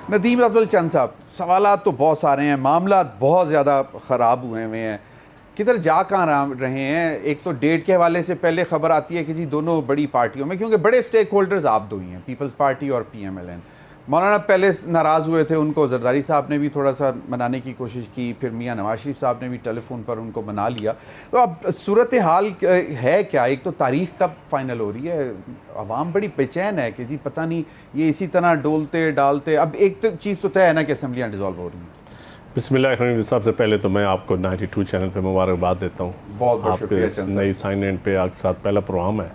नदीम अफजल चंद साहब, सवालात तो बहुत सारे हैं, मामला बहुत ज़्यादा ख़राब हुए हैं, किधर जा कहाँ रहे हैं। एक तो डेट के हवाले से पहले खबर आती है कि जी दोनों बड़ी पार्टियों में, क्योंकि बड़े स्टेक होल्डर्स आप दो ही हैं, पीपल्स पार्टी और PMLN। मौलाना पहले नाराज़ हुए थे, उनको जरदारी साहब ने भी थोड़ा सा मनाने की कोशिश की, फिर मियाँ नवाज शरीफ साहब ने भी टेलीफोन पर उनको मना लिया। तो अब सूरत हाल है क्या? एक तो तारीख कब फाइनल हो रही है, अवाम बड़ी बेचैन है कि जी पता नहीं ये इसी तरह डोलते डालते। अब एक तो चीज़ तो तय है ना कि असम्बलियाँ डिज़ोल्व हो रही हैं। बिस्मिल्लाह, सबसे पहले तो मैं आपको 92 चैनल पे मुबारकबाद देता हूँ। बहुत बहुत आपके शुक्रिया। नई साइन इन पे आपके साथ पहला प्रोग्राम है,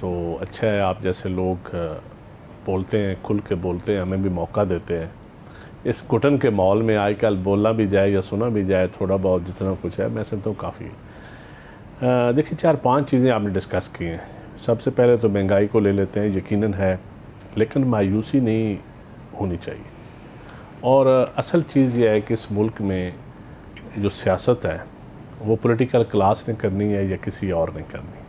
तो अच्छा है आप जैसे लोग बोलते हैं, खुल के बोलते हैं, हमें भी मौका देते हैं। इस घुटन के माहौल में आजकल बोलना भी जाए या सुना भी जाए, थोड़ा बहुत जितना कुछ है मैं समझता हूँ काफ़ी है। देखिए 4-5 चीज़ें आपने डिस्कस की हैं। सबसे पहले तो महंगाई को ले लेते हैं, यकीनन है, लेकिन मायूसी नहीं होनी चाहिए। और असल चीज़ यह है कि इस मुल्क में जो सियासत है वो पॉलिटिकल क्लास ने करनी है या किसी और ने करनी।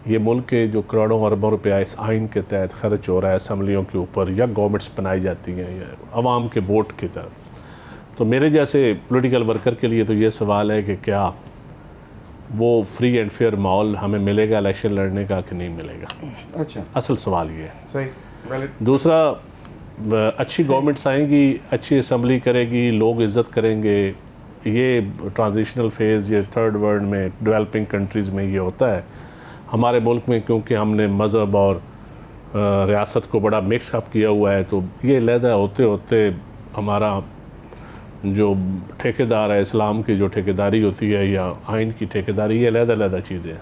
ये मुल्क के जो करोड़ों अरबों रुपया इस आइन के तहत खर्च हो रहा है असम्बलियों के ऊपर, या गवर्नमेंट्स बनाई जाती हैं या आवाम के वोट की तरफ, तो मेरे जैसे पॉलिटिकल वर्कर के लिए तो ये सवाल है कि क्या वो फ्री एंड फेयर माहौल हमें मिलेगा इलेक्शन लड़ने का कि नहीं मिलेगा। अच्छा, असल सवाल ये है। सही। दूसरा, अच्छी गवर्नमेंट्स आएंगी, अच्छी असम्बली करेगी, लोग इज़्ज़त करेंगे। ये ट्रांजिशनल फेज़, ये थर्ड वर्ल्ड में, डेवलपिंग कंट्रीज़ में ये होता है। हमारे मुल्क में क्योंकि हमने मज़हब और रियासत को बड़ा मिक्स अप किया हुआ है, तो ये लहदा होते होते हमारा जो ठेकेदार है, इस्लाम की जो ठेकेदारी होती है या आइन की ठेकेदारी, ये लहदा चीज़ें हैं।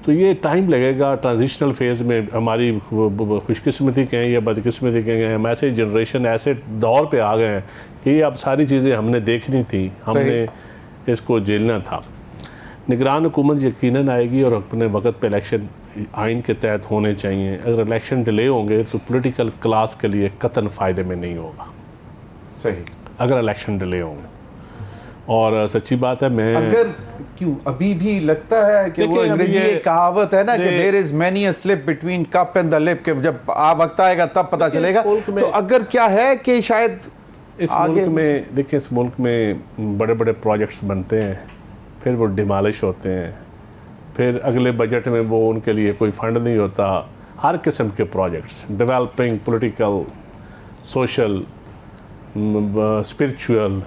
तो ये टाइम लगेगा ट्रांजिशनल फेज़ में। हमारी खुशकिस्मती कहें या बदकिस्मती कहें, हम ऐसे जनरेशन, ऐसे दौर पे आ गए हैं कि ये अब सारी चीज़ें हमने देखनी थी, हमने इसको झेलना था। निगरान हुकूमत यकीनन आएगी और अपने वक्त पे इलेक्शन आइन के तहत होने चाहिए। अगर इलेक्शन डिले होंगे तो पॉलिटिकल क्लास के लिए कतन फ़ायदे में नहीं होगा। सही, अगर इलेक्शन डिले होंगे। और सच्ची बात है, मैं अगर क्यों अभी भी लगता है कि वो अंग्रेजी एक कहावत है ना कि there is many a slip between cup and the lip, कि जब वक्त आएगा तब पता चलेगा। तो अगर क्या है कि शायद इस मुल्क में, देखिए इस मुल्क में बड़े बड़े प्रोजेक्ट्स बनते हैं, फिर वो डिमॉलिश होते हैं, फिर अगले बजट में वो उनके लिए कोई फंड नहीं होता। हर किस्म के projects, developing, political, social, spiritual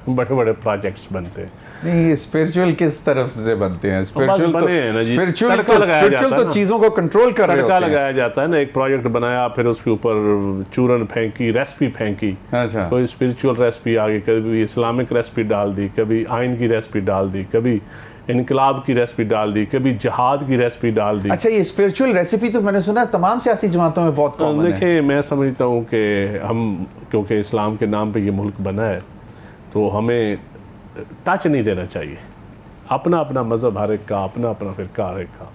बड़े बड़े प्रोजेक्ट्स बनते हैं। नहीं, स्पिरिचुअल किस तरफ से बनते हैं? स्पिरिचुअल तो चीजों को कंट्रोल कर रहे होते हैं। लगाया जाता है ना, एक प्रोजेक्ट बनाया, फिर उसके ऊपर चूरन फेंकी, रेसिपी फेंकी। अच्छा, कोई स्पिरिचुअल रेसिपी आ गई, कभी इस्लामिक रेसिपी डाल दी, कभी आइन की रेसिपी डाल दी, कभी इनकलाब की रेसिपी डाल दी, कभी जहाद की रेसिपी डाल दी। अच्छा, ये स्पिरिचुअल रेसिपी तो मैंने सुना तमाम सियासी जमातों में बहुत कॉमन है। देखिए मैं समझता हूँ कि हम, क्योंकि इस्लाम के नाम पे ये मुल्क बना है, तो हमें टच नहीं देना चाहिए। अपना अपना मज़हब हर एक का, अपना अपना फ़िरका हर एक का।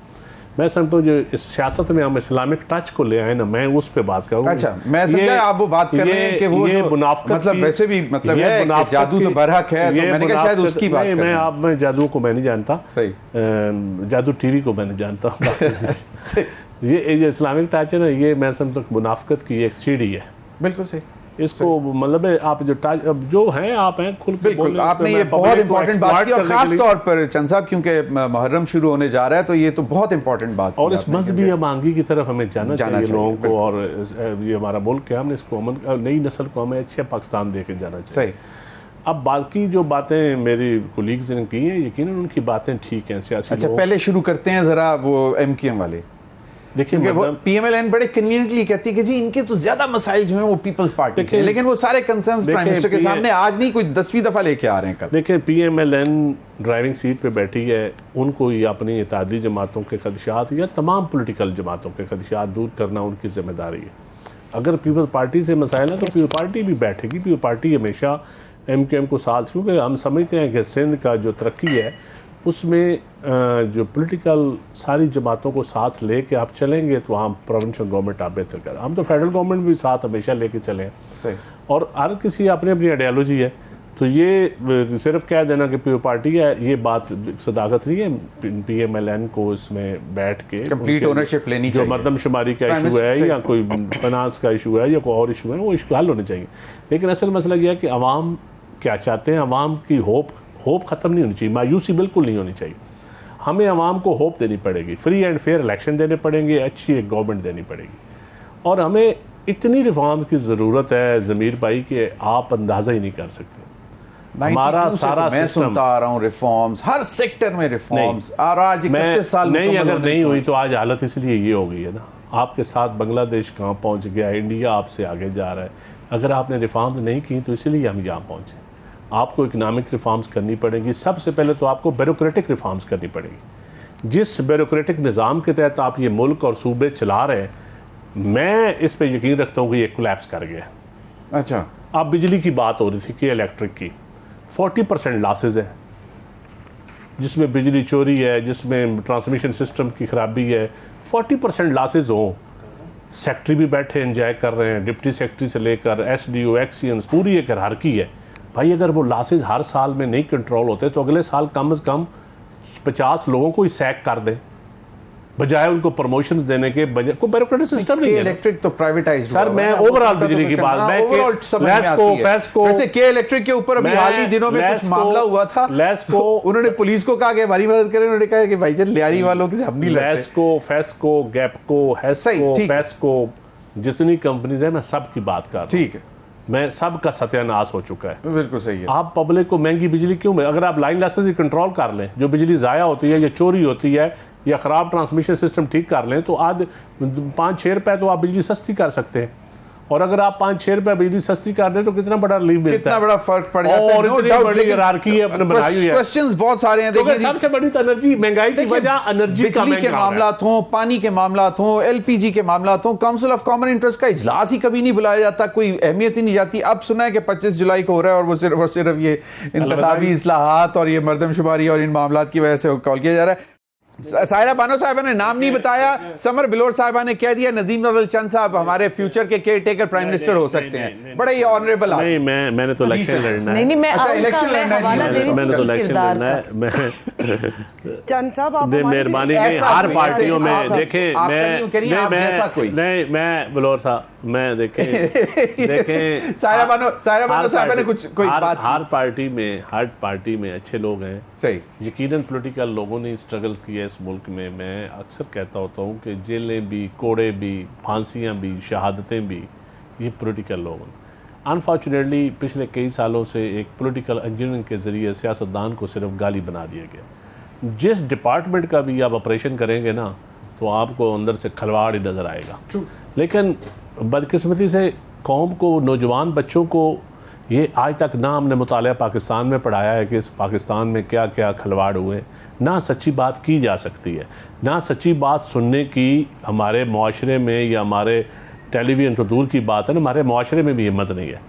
मैं समझता हूँ जो इस सियासत में हम इस्लामिक टच को ले आए ना, मैं उस पे बात करूँ। अच्छा, मैं समझा आप वो बात कर रहे हैं कि वो जो मतलब वैसे भी मतलब है कि जादू तो बरहक है, तो मैंने कहा शायद उसकी बात कर रहे हैं। मैं जादू को मैं नहीं जानता, सही, जादू टीवी को मैंने जानता हूँ। ये इस्लामिक टच है ना, ये मैं समझता हूँ मुनाफिकत की एक सीढ़ी है। बिल्कुल सही। इसको मतलब आप जो हैं, आप हैं खुल के बोल रहे हैं। आपने ये बहुत इंपॉर्टेंट बात की, और खास तौर पर चंद साहब क्योंकि मुहर्रम शुरू होने जा रहा है, तो ये तो बहुत इंपॉर्टेंट बात। और इस मजहबी अमांगी की तरफ हमें जाना चाहिए लोगों को, और ये हमारा मुल्क है, हमने इसको अमन, नई नस्ल को हमें अच्छे पाकिस्तान दे के जाना चाहिए। अब बाकी जो बातें मेरी कोलीग्स ने की हैं, यकीनन उनकी बातें ठीक हैं सियासी। अच्छा, पहले शुरू करते हैं जरा वो MQM वाले। देखिए वो PMLN बड़े कन्वीनियंटली कहती है कि जी इनके तो ज्यादा मसाइल जो हैं वो पीपल्स पार्टी से, लेकिन वो सारे कंसर्न्स प्राइम मिनिस्टर के सामने आज नहीं, कोई 10वीं दफा लेके आ रहे हैं कल। देखिए PMLN ड्राइविंग सीट पे बैठी है, उनको ये अपनी इत्तेहादी जमातों के खदशात या तमाम पॉलिटिकल जमातों के खदशात दूर करना उनकी जिम्मेदारी है। अगर पीपल्स पार्टी से मसाइल है तो पीपल्स पार्टी भी बैठेगी। पीपल्स पार्टी हमेशा MQM को साथ, क्योंकि हम समझते हैं कि सिंध का जो तरक्की है उसमें जो पॉलिटिकल सारी जमातों को साथ लेके आप चलेंगे तो वहाँ प्रोविंशियल गवर्नमेंट आप बेहतर कर। हम तो फेडरल गवर्नमेंट भी साथ हमेशा लेके चले हैं, और हर किसी अपनी अपनी आइडियोलॉजी है, तो ये सिर्फ कह देना कि पीओ पार्टी है, ये बात सदाकत नहीं है। PMLN को इसमें बैठ के कंप्लीट ओनरशिप लेनी चाहिए। जो मरदमशुमारी का इशू है या कोई फाइनेंस का इशू है या कोई और इशू है, वो इशू हल होने चाहिए। लेकिन असल मसला यह है कि अवाम क्या चाहते हैं। अवाम की होप ख़त्म नहीं होनी चाहिए, मायूसी बिल्कुल नहीं होनी चाहिए। हमें अवाम को होप देनी पड़ेगी, फ्री एंड फेयर इलेक्शन देने पड़ेंगे, अच्छी एक गवर्नमेंट देनी पड़ेगी। और हमें इतनी रिफॉर्म्स की ज़रूरत है ज़मीर भाई कि आप अंदाज़ा ही नहीं कर सकते। हमारा सारा मैं सुनता आ रहा हूँ रिफॉर्म्स, हर सेक्टर में रिफॉर्म्स, और आज 31 साल नहीं, अगर नहीं हुई तो आज हालत इसलिए ये हो गई है ना। आपके साथ बांग्लादेश कहाँ पहुँच गया, इंडिया आपसे आगे जा रहा है। अगर आपने रिफॉर्म्स नहीं की तो इसलिए हम यहाँ पहुँचे। आपको इकनॉमिक रिफॉर्म्स करनी पड़ेगी। सबसे पहले तो आपको ब्यूरोक्रेटिक रिफॉर्म्स करनी पड़ेगी। जिस ब्यूरोक्रेटिक निज़ाम के तहत आप ये मुल्क और सूबे चला रहे हैं, मैं इस पे यकीन रखता हूँ कि ये कोलैप्स कर गया। अच्छा, अब बिजली की बात हो रही थी कि इलेक्ट्रिक की 40% लॉसेज है, जिसमें बिजली चोरी है, जिसमें ट्रांसमिशन सिस्टम की खराबी है। 40% लॉसेज हो, सेक्रेटरी भी बैठे एंजॉय कर रहे हैं, डिप्टी सेक्रेटरी से लेकर SDO एक्सियंस, पूरी एक हायरार्की है। भाई अगर वो लॉसेज हर साल में नहीं कंट्रोल होते तो अगले साल कम से कम 50 लोगों को ही सैक कर दें, बजाय उनको प्रमोशंस देने के। बजाय कोई ब्यूरोक्रेटिक सिस्टम नहीं है। इलेक्ट्रिक तो प्राइवेटाइज्ड सर, मैं ओवरऑल बिजली की बात, मैं वैसे के इलेक्ट्रिक के ऊपर अभी हाल ही दिनों में कुछ मामला हुआ था। लेस्को उन्होंने पुलिस को कहा कि हमारी मदद करें, उन्होंने कहा कि भाईजान लियारी वालों के हम नहीं लड़ते। लेस्को, फेस्को, गैपको, हेस्को, पेस्को, जितनी कंपनीज है, मैं सब की बात कर रहा हूं। ठीक है, मैं सब का सत्यानाश हो चुका है। बिल्कुल सही है। आप पब्लिक को महंगी बिजली क्यों में, अगर आप लाइन लॉसेस कंट्रोल कर लें, जो बिजली ज़ाया होती है या चोरी होती है या ख़राब ट्रांसमिशन सिस्टम ठीक कर लें, तो आज 5-6 रुपए तो आप बिजली सस्ती कर सकते हैं। और अगर आप 5-6 रुपए बिजली सस्ती कर दें तो कितना बड़ा रिलीफ मिलता है, कितना बड़ा फर्क पड़ जाता है। और इतनी बड़ी हायरार्की अपने बनाई हुई है। क्वेश्चंस बहुत सारे हैं। देखिए, सबसे बड़ी तो एनर्जी, महंगाई की वजह एनर्जी का बिजली के मामलात हों, पानी के मामलात हों, LPG के मामलात हों, काउंसिल ऑफ कॉमन इंटरेस्ट का इजलास ही कभी नहीं बुलाया जाता, कोई अहमियत ही नहीं जाती। अब सुना है कि 25 जुलाई को हो रहा है, और वो सिर्फ ये इंतखाबी इस्लाहात और ये मरदमशुमारी और इन मामलात की वजह से कॉल किया जा रहा है। सायरा बानो साहिबा ने नाम नहीं बताया, समर बिलोर साहिबा ने कह दिया नदीम नजल चंद साहब हमारे फ्यूचर के केयर टेकर प्राइम मिनिस्टर हो सकते हैं। बड़े ही ऑनरेबल। नहीं, मैंने तो इलेक्शन लड़ना है। अच्छा, इलेक्शन लड़ना है, मैंने तो इलेक्शन लड़ना है। मैं चंद साहब, आप मेहरबानी नहीं, हर पार्टियों में देखें, मैं बिलोर साहब, मैं देखें सायरा बानो साहिबा ने कुछ कोई बात, हर पार्टी में अच्छे लोग हैं। सही, यकीनन पॉलिटिकल लोगों ने स्ट्रगल्स किया इस मुल्क में। मैं अक्सर कहता होता हूँ कि जेलें भी, कोड़े भी, फांसियाँ भी, शहादतें भी, ये पॉलिटिकल लोग हैं। अनफॉर्चुनेटली पिछले कई सालों से एक पॉलिटिकल इंजीनियरिंग के ज़रिए सियासतदान को सिर्फ गाली बना दिया गया। जिस डिपार्टमेंट का भी आप ऑपरेशन करेंगे ना, तो आपको अंदर से खलवाड़ ही नज़र आएगा। लेकिन बदकिस्मती से कौम को, नौजवान बच्चों को ये आज तक ना हमने मुताला पाकिस्तान में पढ़ाया है कि इस पाकिस्तान में क्या क्या खलवाड़ हुए, ना सच्ची बात की जा सकती है, ना सच्ची बात सुनने की हमारे माशरे में, या हमारे टेलीविज़न तो दूर की बात है ना, हमारे माशरे में भी हिम्मत नहीं है।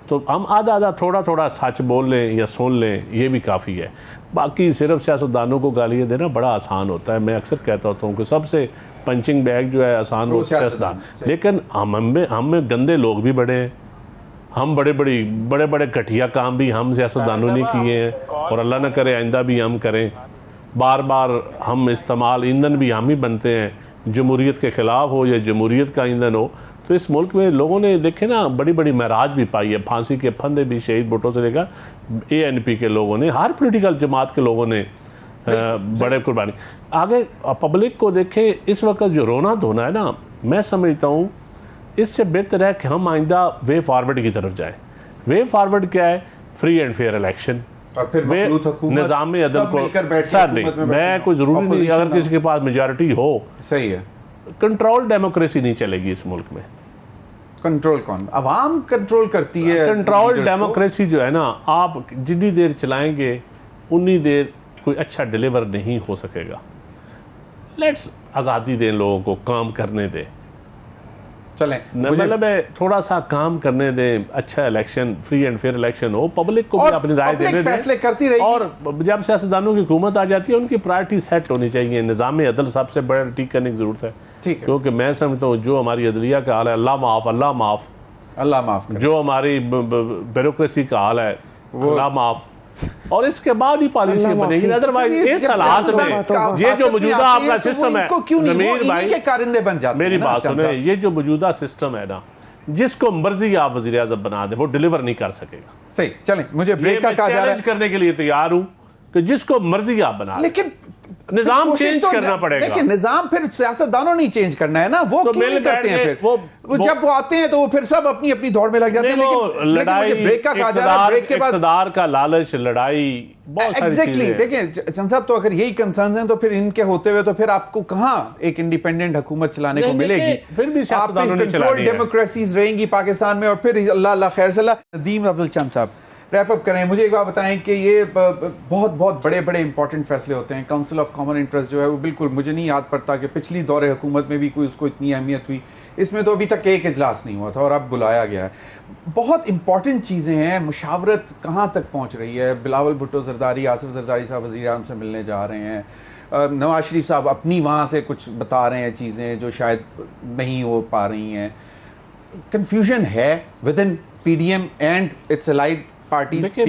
तो हम आधा थोड़ा सच बोल लें या सुन लें, ये भी काफ़ी है। बाकी सिर्फ सियासतदानों को गालियाँ देना बड़ा आसान होता है। मैं अक्सर कहता होता हूँ कि सबसे पंचिंग बैग जो है आसान हो सियासतदान, लेकिन हम में गंदे लोग भी बड़े हैं। हम बड़े घटिया काम भी हम सियासतदानों ने किए हैं, और अल्लाह न करे आइंदा भी हम करें। बार हम इस्तेमाल ईंधन भी हम ही बनते हैं, जमहूरियत के ख़िलाफ़ हो या जमहूरियत का ईंधन हो। तो इस मुल्क में लोगों ने देखे ना, बड़ी महराज भी पाई है। फांसी के फंदे भी शहीद भुट्टो से लेकर ANP के लोगों ने, हर पॉलिटिकल जमात के लोगों ने बड़े कुर्बानी। आगे पब्लिक को देखें, इस वक्त जो रोना धोना है ना, मैं समझता हूँ इससे बेहतर है कि हम आइंदा वे फॉरवर्ड की तरफ जाएं। वे फॉरवर्ड क्या है? फ्री एंड फेयर इलेक्शन, और फिर निज़ाम अदल को सर नहीं, मैं कोई ज़रूरी नहीं अगर किसी के पास मेजॉरिटी हो, सही है, कंट्रोल डेमोक्रेसी नहीं चलेगी इस मुल्क में। कंट्रोल कौन? अवाम कंट्रोल करती है। कंट्रोल डेमोक्रेसी जो है ना, आप जितनी देर चलाएंगे उतनी देर कोई अच्छा डिलीवर नहीं हो सकेगा। लेट्स आज़ादी दें, लोगों को काम करने दें, चलें, मतलब थोड़ा सा काम करने दें, अच्छा election, free and fair election हो, पब्लिक को भी अपनी राय देने फैसले करती रही। और जब सियासतदानों की हुकूमत आ जाती है, उनकी प्रायोरिटी सेट होनी चाहिए। निज़ाम अदल सबसे बड़ा ठीक करने की जरूरत है, ठीक है, क्योंकि मैं समझता हूँ जो हमारी अदलिया का हाल है, अल्लाह माफ़, अल्लाह माफ़, जो हमारी ब्यूरोक्रेसी का हाल है, खुदा माफ, और इसके बाद ही पॉलिसी बनेगी। अदरवाइज इस हालात में ये जो मौजूदा आपका सिस्टम है, जमीर भाई के कारिंदे बन जाते मेरी हैं ना, बात चंद सुने, साहब। ये जो मौजूदा सिस्टम है ना, जिसको मर्जी आप वजीर आज़म बना दे वो डिलीवर नहीं कर सकेगा। सही, चलें, मुझे ब्रेक का कहा जा रहा चैलेंज है, करने के लिए तैयार हूं कि जिसको मर्जी आप बना दें। लेकिन निजाम कोशिश चेंज तो करना पड़ेगा। देखिए, निजाम फिर सियासतदानों नहीं चेंज करना है ना, वो तो क्यों मिल नहीं करते हैं बैठ फिर के वो जब वो आते हैं तो वो फिर सब अपनी अपनी दौड़ में लग जाते हैं। नहीं, वो लेकिन लड़ाई, मुझे ब्रेक का कहा जा रहा है, ब्रेक के बाद इक़्तिदार का लालच, लड़ाई, बहुत सारी एग्जैक्टली चीजें। देखिए चंद साहब, तो अगर यही कंसर्न हैं तो फिर इनके होते हुए तो फिर आपको कहां एक इंडिपेंडेंट हुकूमत चलाने को नहीं, मिलेगी? फिर भी सियासतदानों ने कंट्रोल चलानी है। डेमोक्रेसीज रहेंगी पाकिस्तान में, और फिर अल्लाह अल्लाह खैर सलाह। नदीम अफजल चंद साहब, रैप अप करें, मुझे एक बात बताएं कि ये बहुत बहुत बड़े बड़े इंपॉर्टेंट फैसले होते हैं। काउंसिल ऑफ कॉमन इंटरेस्ट जो है वो बिल्कुल मुझे नहीं याद पड़ता कि पिछली दौरे हुकूमत में भी कोई उसको इतनी अहमियत हुई। इसमें तो अभी तक एक इजलास नहीं हुआ था और अब बुलाया गया है। बहुत इंपॉर्टेंट चीज़ें हैं। मुशावरत कहाँ तक पहुँच रही है? बिलावल भुट्टो जरदारी, आसिफ जरदारी साहब वज़ीर आज़म से मिलने जा रहे हैं। नवाज शरीफ साहब अपनी वहाँ से कुछ बता रहे हैं चीज़ें जो शायद नहीं हो पा रही हैं। कन्फ्यूजन है with in PDM and it's allied party. देखिए,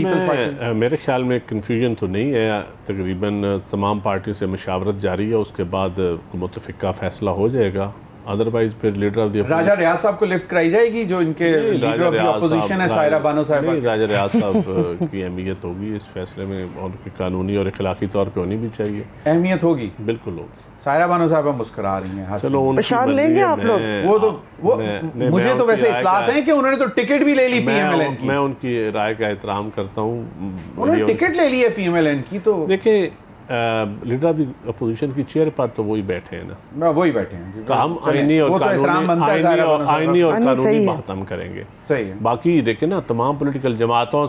मेरे ख्याल में कन्फ्यूजन तो नहीं है। तकरीबन तमाम पार्टियों से मशावरत जारी है, उसके बाद मुतफिका फैसला हो जाएगा। अदरवाइज फिर लीडर ऑफ द राजा रियाज साहब को लिफ्ट कराई जाएगी, जो इनके लीडर ऑफ द अपोजिशन है, सायरा बानो साहब। राजा रियाज साहब की अहमियत होगी इस फैसले में, और उनकी कानूनी और इखलाकी तौर पे होनी भी चाहिए। अहमियत होगी, बिल्कुल होगी। सायरा बानो साहब मुस्कुरा रही हैं। चलो, प्रशांत लेंगे आप लोग? वो तो मुझे तो वैसे इत्तलात है कि उन्होंने तो टिकट भी ले ली PMLN की। मैं उनकी राय का एहतराम करता हूँ। उन्होंने टिकट ले ली है PMLN की। तो देखिए, लीडर ऑफ द अपोजिशन की चेयर पर तो वही बैठे हैं ना, वही बैठे हैं। हम आईनी और कानूनी बात हम करेंगे। सही है। बाकी देखे ना, तमाम पॉलिटिकल जमातों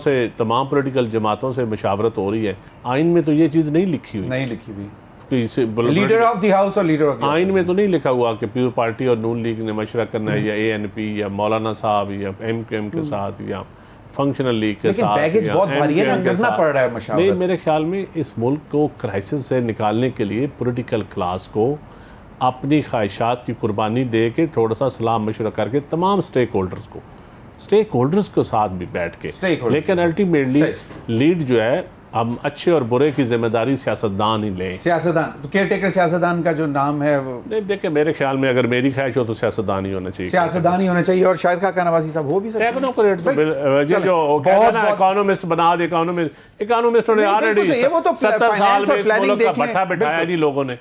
से मशावरत हो रही है। आइन में तो ये चीज़ नहीं लिखी हुई, लीडर ऑफ द हाउस और लीडर ऑफ द आइन में तो नहीं लिखा हुआ कि प्योर पार्टी और नून लीग ने मशवरा करना है, या ANP या मौलाना साहब या MQM के साथ या फंक्शनल लीग के साथ। पैकेज बहुत भारी है ना, करना पड़ रहा है मशावरत। नहीं, मेरे ख्याल में इस मुल्क को क्राइसिस से निकालने के लिए पॉलिटिकल क्लास को अपनी ख्वाहिशात की कुर्बानी दे के थोड़ा सा सलाह मशवरा करके तमाम स्टेक होल्डर्स के साथ भी बैठ के, लेकिन अल्टीमेटली लीड जो है हम अच्छे और बुरे की जिम्मेदारी सियासतदान ही लें। सियासतदान तो केयरटेकर सियासतदान का जो नाम है वो नहीं, देखिए मेरे ख्याल में अगर मेरी ख्वाहिश हो तो सियासतदान ही होना चाहिए, सियासतदान ही होना चाहिए। और शायद खाका नवाजी साहब हो भी सकते हैं। इकोनॉमिस्ट बना दे, इकोनॉमिस्टों ने ऑलरेडी 70 साल में इस मुल्क का भट्ठा बिठाया नहीं लोगों ने।